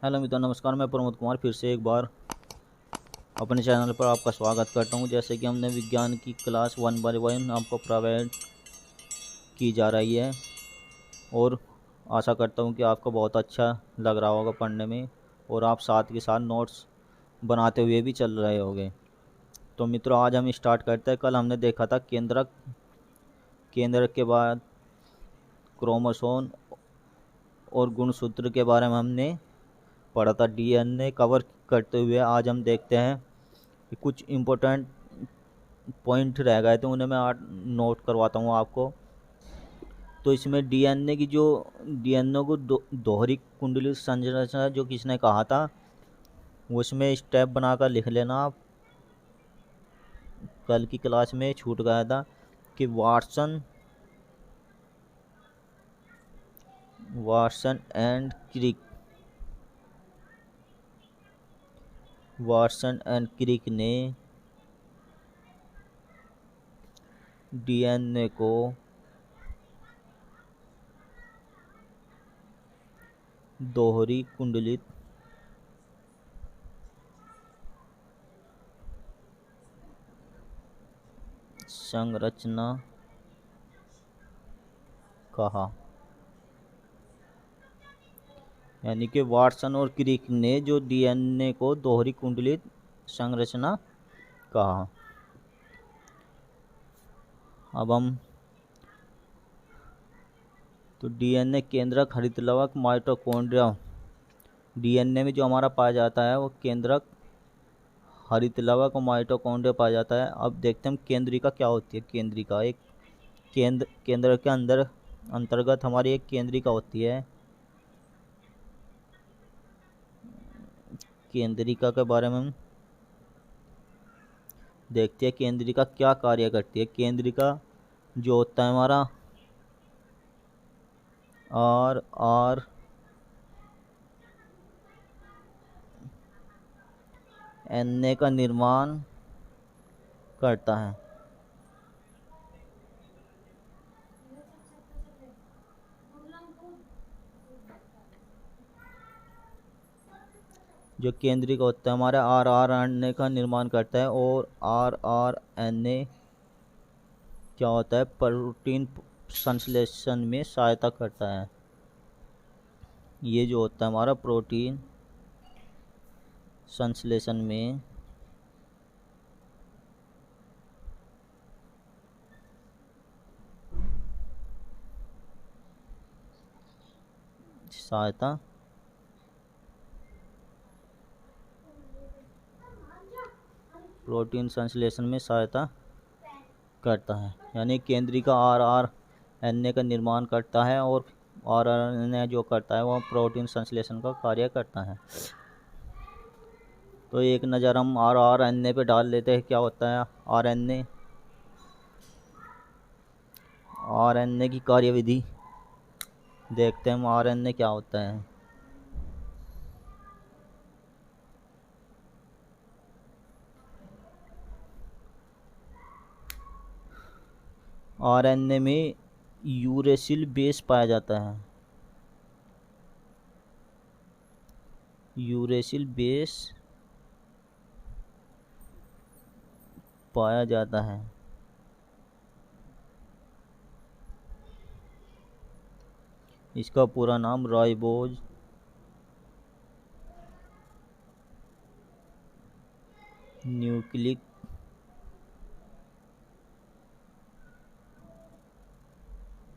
Hello मित्रों, नमस्कार। मैं प्रमोद कुमार फिर से एक बार अपने चैनल पर आपका स्वागत करता हूं। जैसे कि हमने विज्ञान की क्लास 1 बाय 1 आपको प्रोवाइड की जा रही है और आशा करता हूं कि आपको बहुत अच्छा लग रहा होगा पढ़ने में और आप साथ के साथ नोट्स बनाते हुए भी चल रहे होंगे। तो मित्रों, आज हम स्टार्ट करते हैं। कल हमने देखा था केंद्रक, केंद्रक के बाद क्रोमोसोम और गुणसूत्र के बारे में हमने पढ़ा था। डीएनए कवर करते हुए आज हम देखते हैं कि कुछ इम्पोर्टेंट पॉइंट रह गए थे, उन्हें मैं आज नोट करवाता हूँ आपको। तो इसमें डीएनए को दोहरी कुंडली संरचना जो किसने कहा था, वो इसमें स्टेप बनाकर लिख लेना आप। कल की क्लास में छूट गया था कि वाटसन एंड क्रिक ने डीएनए को दोहरी कुंडलित संरचना कहा। यानी कि वाटसन और क्रिक ने जो डीएनए को दोहरी कुंडलित संरचना कहा। अब हम तो डीएनए केंद्रक, हरितलवक, माइटोकॉन्ड्रिया। डीएनए में जो हमारा पाया जाता है वो केंद्रक, हरितलवक और माइटोकॉन्ड्रिया पाया जाता है। अब देखते हैं केंद्रिका क्या होती है। केंद्रिका एक केंद्र के अंतर्गत हमारी एक केंद्रिका होती है। केंद्रिका के बारे में हम देखते हैं केंद्रिका क्या कार्य करती है। केंद्रिका जो होता है हमारा आर एन ए का निर्माण करता है। जो केंद्रिका होता है हमारे आर एन ए का निर्माण करता है। और आर एन ए क्या होता है, प्रोटीन संश्लेषण में सहायता करता है। ये जो होता है हमारा प्रोटीन संश्लेषण में सहायता प्रोटीन संश्लेषण में सहायता करता है। यानी केंद्रिका आर एन ए का निर्माण करता है और आर एन ए जो करता है वो प्रोटीन संश्लेषण का कार्य करता है। तो एक नज़र हम आर एन ए पे डाल लेते हैं। क्या होता है आर एन ए की कार्यविधि देखते हैं हम। आर एन ए क्या होता है। आर एन ए में यूरेसिल बेस पाया जाता है। यूरेसिल बेस पाया जाता है। इसका पूरा नाम राइबोज न्यूक्लिक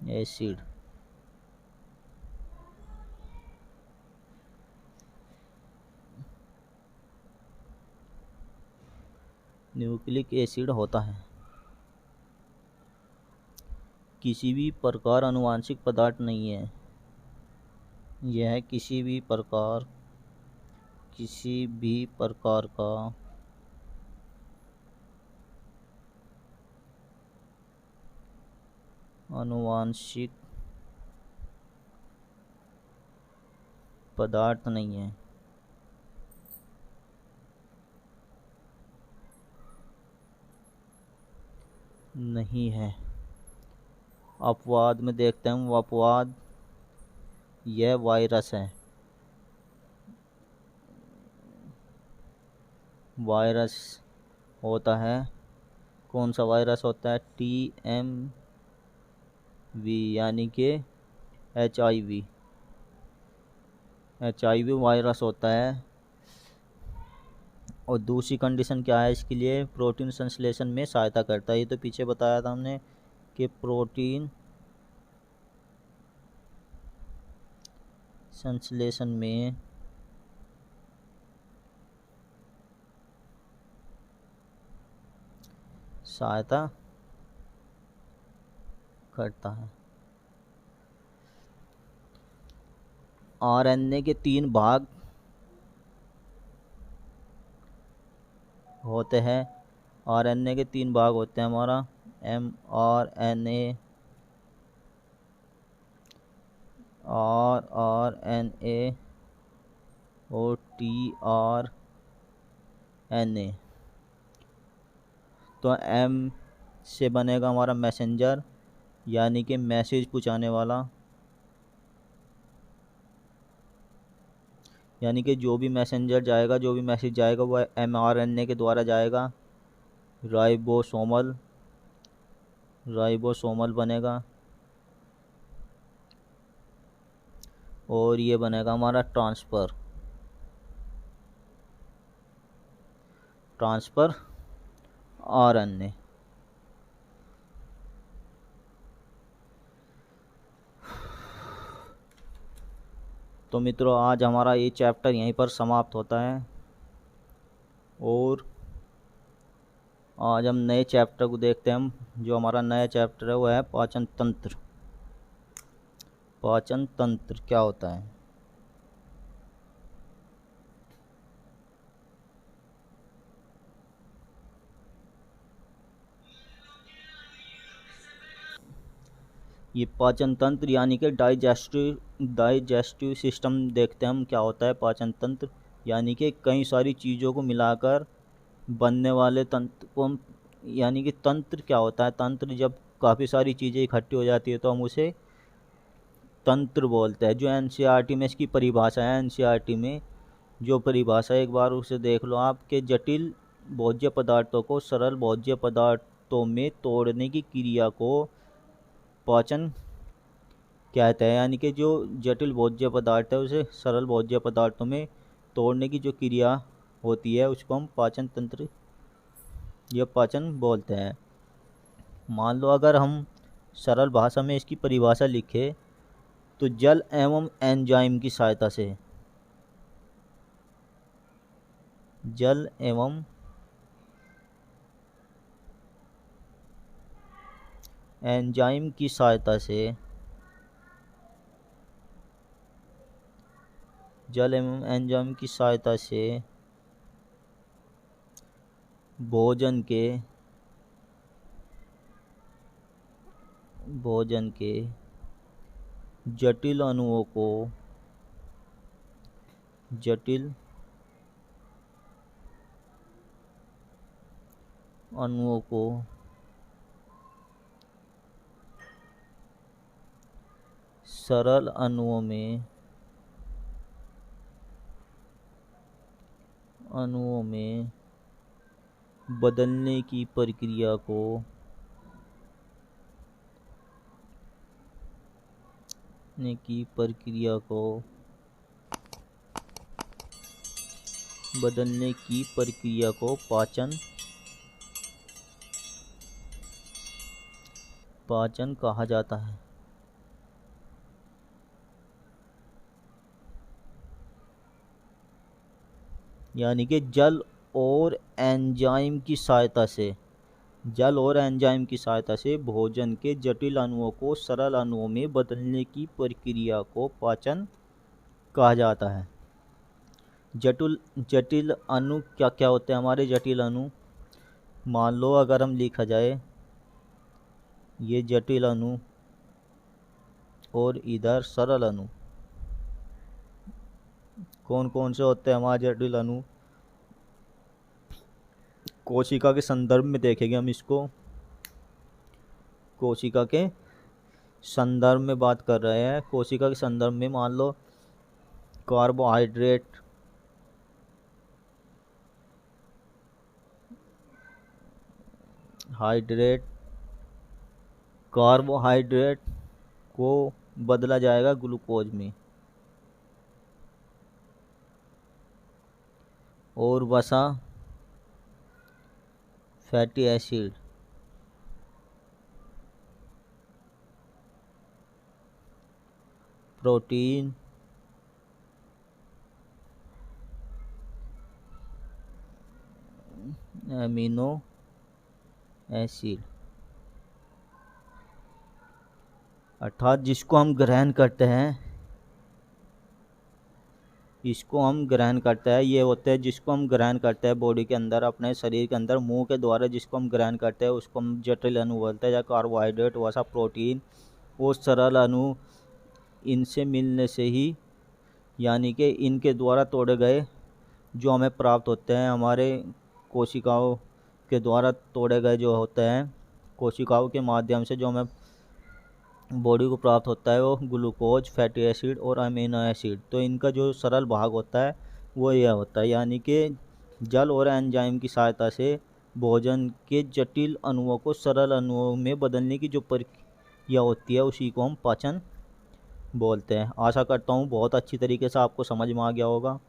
एसिड होता है। किसी भी प्रकार आनुवांशिक पदार्थ नहीं है। यह किसी भी प्रकार का आनुवांशिक पदार्थ नहीं है। नहीं है। अपवाद में देखते हैं। अपवाद यह वायरस है। वायरस होता है। कौन सा वायरस होता है? TMV यानी कि HIV वायरस होता है। और दूसरी कंडीशन क्या है इसके लिए? प्रोटीन संश्लेषण में सहायता करता है। ये तो पीछे बताया था हमने कि प्रोटीन संश्लेषण में सहायता करता है। RNA के 3 भाग होते हैं। RNA के 3 भाग होते हैं हमारा mRNA, rRNA और tRNA। तो M से बनेगा हमारा मैसेंजर यानी कि मैसेज पहुंचाने वाला, यानी कि जो भी मैसेंजर जाएगा, जो भी मैसेज जाएगा वह mRNA के द्वारा जाएगा। राइबोसोमल बनेगा। और ये बनेगा हमारा ट्रांसफर RNA। तो मित्रों आज हमारा ये चैप्टर यहीं पर समाप्त होता है और आज हम नए चैप्टर को देखते हैं। जो हमारा नया चैप्टर है वो है पाचन तंत्र। पाचन तंत्र क्या होता है? ये पाचन तंत्र यानी कि डाइजेस्टिव सिस्टम देखते हैं हम क्या होता है। पाचन तंत्र यानी कि कई सारी चीज़ों को मिलाकर बनने वाले तंत्र को हम, यानी कि तंत्र क्या होता है? तंत्र जब काफ़ी सारी चीज़ें इकट्ठी हो जाती है तो हम उसे तंत्र बोलते हैं। जो NCERT में इसकी परिभाषा है, NCERT में जो परिभाषा है एक बार उसे देख लो आप, कि जटिल भोज्य पदार्थों को सरल भोज्य पदार्थों में तोड़ने की क्रिया को पाचन कहते हैं। यानी कि जो जटिल भोज्य पदार्थ है उसे सरल भोज्य पदार्थों में तोड़ने की जो क्रिया होती है उसको हम पाचन तंत्र या पाचन बोलते हैं। मान लो अगर हम सरल भाषा में इसकी परिभाषा लिखें तो जल एवं एंजाइम की सहायता से, जल एवं एंजाइम की सहायता से, जल एवं एंजाइम की सहायता से भोजन के जटिल अणुओं को सरल अणुओं में बदलने की प्रक्रिया को पाचन कहा जाता है। यानी कि जल और एंजाइम की सहायता से भोजन के जटिल अणुओं को सरल अणुओं में बदलने की प्रक्रिया को पाचन कहा जाता है। जटिल अणु क्या क्या होते हैं हमारे जटिल अणु? मान लो अगर हम लिखा जाए ये जटिल अणु और इधर सरल अणु, कौन कौन से होते हैं हमारे जटिल अणु? कोशिका के संदर्भ में देखेंगे हम इसको। कोशिका के संदर्भ में बात कर रहे हैं। कोशिका के संदर्भ में मान लो कार्बोहाइड्रेट, हाइड्रेट कार्बोहाइड्रेट को बदला जाएगा ग्लूकोज में, और वसा fatty acid protein amino acid, अर्थात जिसको हम ग्रहण करते हैं, इसको हम ग्रहण करते हैं, ये होते हैं जिसको हम ग्रहण करते हैं बॉडी के अंदर, अपने शरीर के अंदर मुंह के द्वारा जिसको हम ग्रहण करते हैं उसको हम जटिल अणु बोलते हैं, या कार्बोहाइड्रेट, वसा, प्रोटीन और सरल अणु इनसे मिलने से ही, यानी कि इनके द्वारा तोड़े गए जो हमें प्राप्त होते हैं, हमारे कोशिकाओं के द्वारा तोड़े गए जो होते हैं, कोशिकाओं के माध्यम से जो हमें बॉडी को प्राप्त होता है, वो ग्लूकोज, फैटी एसिड और अमीनो एसिड। तो इनका जो सरल भाग होता है वो यह होता है, यानी कि जल और एंजाइम की सहायता से भोजन के जटिल अणुओं को सरल अणुओं में बदलने की जो प्रक्रिया होती है उसी को हम पाचन बोलते हैं। आशा करता हूँ बहुत अच्छी तरीके से आपको समझ में आ गया होगा।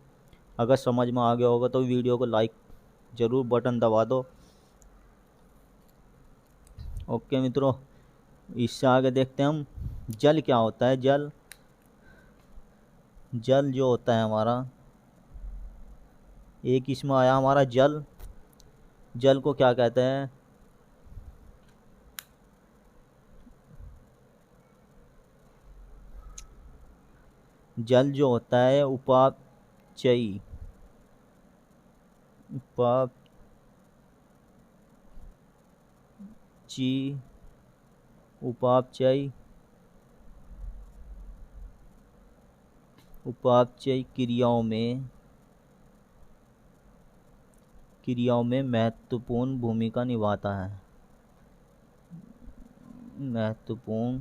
अगर समझ में आ गया होगा तो वीडियो को लाइक ज़रूर बटन दबा दो। ओके मित्रों, इससे आगे देखते हैं हम जल क्या होता है। जल जो होता है हमारा, एक इसमें आया हमारा जल। जल को क्या कहते हैं? जल जो होता है उपापचयी उपापचयी क्रियाओं में महत्वपूर्ण भूमिका निभाता है। महत्वपूर्ण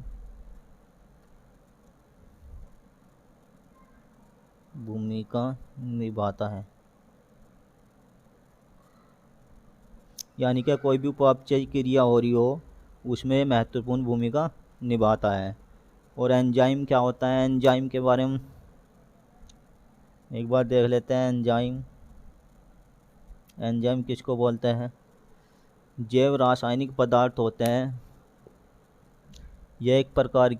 भूमिका निभाता है, यानी कि कोई भी उपापचयी क्रिया हो रही हो उसमें महत्वपूर्ण भूमिका निभाता है। और एंजाइम क्या होता है? एंजाइम के बारे में एक बार देख लेते हैं। एंजाइम किसको बोलते हैं? जैव रासायनिक पदार्थ होते हैं। यह एक प्रकार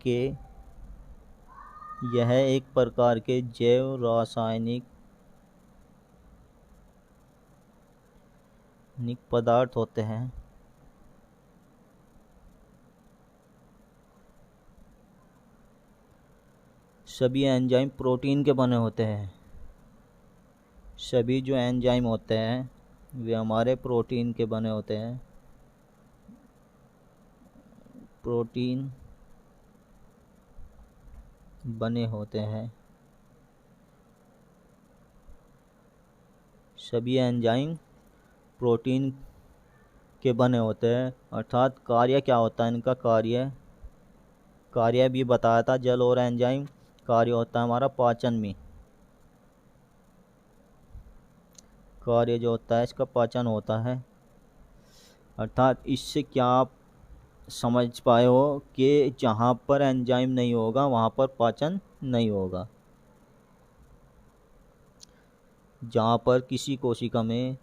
के जैव रासायनिक पदार्थ होते हैं सभी एंजाइम प्रोटीन के बने होते हैं। सभी जो एंजाइम होते हैं वे हमारे प्रोटीन के बने होते हैं। प्रोटीन बने होते हैं। सभी एंजाइम प्रोटीन के बने होते हैं। अर्थात कार्य क्या होता है इनका? कार्य भी बताया था। जल और एंजाइम कार्य होता है हमारा पाचन में। कार्य जो होता है इसका पाचन होता है। अर्थात इससे क्या आप समझ पाए हो कि जहाँ पर एंजाइम नहीं होगा वहाँ पर पाचन नहीं होगा। जहाँ पर किसी कोशिका में,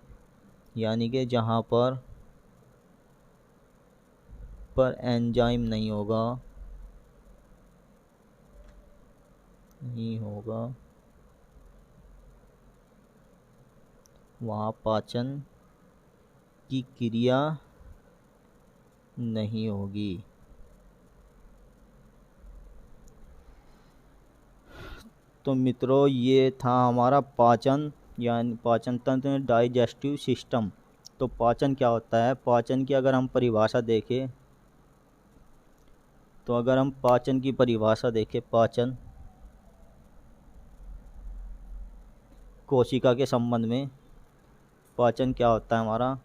यानी कि जहाँ पर एंजाइम नहीं होगा वहाँ पाचन की क्रिया नहीं होगी। तो मित्रों, ये था हमारा पाचन, यानी पाचन तंत्र, डाइजेस्टिव सिस्टम। तो पाचन क्या होता है? पाचन की अगर हम परिभाषा देखें पाचन कोशिका के संबंध में पाचन क्या होता है हमारा?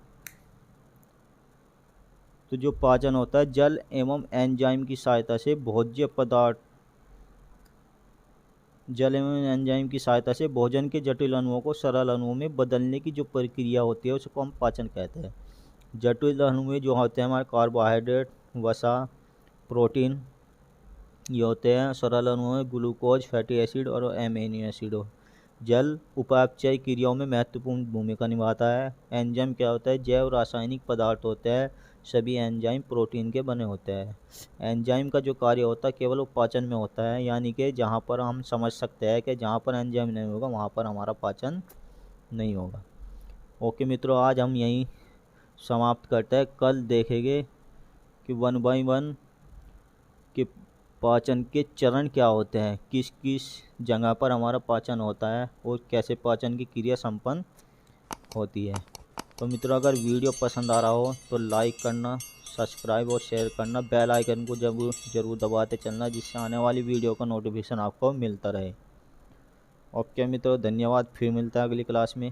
तो जो पाचन होता है, जल एवं एंजाइम की सहायता से भोज्य पदार्थ, जल एवं एंजाइम की सहायता से भोजन के जटिल अणुओं को सरल अणुओं में बदलने की जो प्रक्रिया होती है उसको हम पाचन कहते हैं। जटिल अणु में जो होते हैं हमारे कार्बोहाइड्रेट, वसा, प्रोटीन ये होते हैं। सरल अणु में ग्लूकोज, फैटी एसिड और एमिनो एसिड। जल उपापचय क्रियाओं में महत्वपूर्ण भूमिका निभाता है। एंजाइम क्या होता है? जैव रासायनिक पदार्थ होते हैं। सभी एंजाइम प्रोटीन के बने होते हैं। एंजाइम का जो कार्य होता है केवल पाचन में होता है, यानी कि जहाँ पर हम समझ सकते हैं कि जहाँ पर एंजाइम नहीं होगा वहाँ पर हमारा पाचन नहीं होगा। ओके मित्रों, आज हम यहीं समाप्त करते हैं। कल देखेंगे कि 1 बाय 1 कि पाचन के चरण क्या होते हैं, किस किस जगह पर हमारा पाचन होता है और कैसे पाचन की क्रिया संपन्न होती है। तो मित्रों, अगर वीडियो पसंद आ रहा हो तो लाइक करना, सब्सक्राइब और शेयर करना, बेल आइकन को जरूर दबाते चलना, जिससे आने वाली वीडियो का नोटिफिकेशन आपको मिलता रहे। ओके मित्रों, धन्यवाद। फिर मिलता है अगली क्लास में।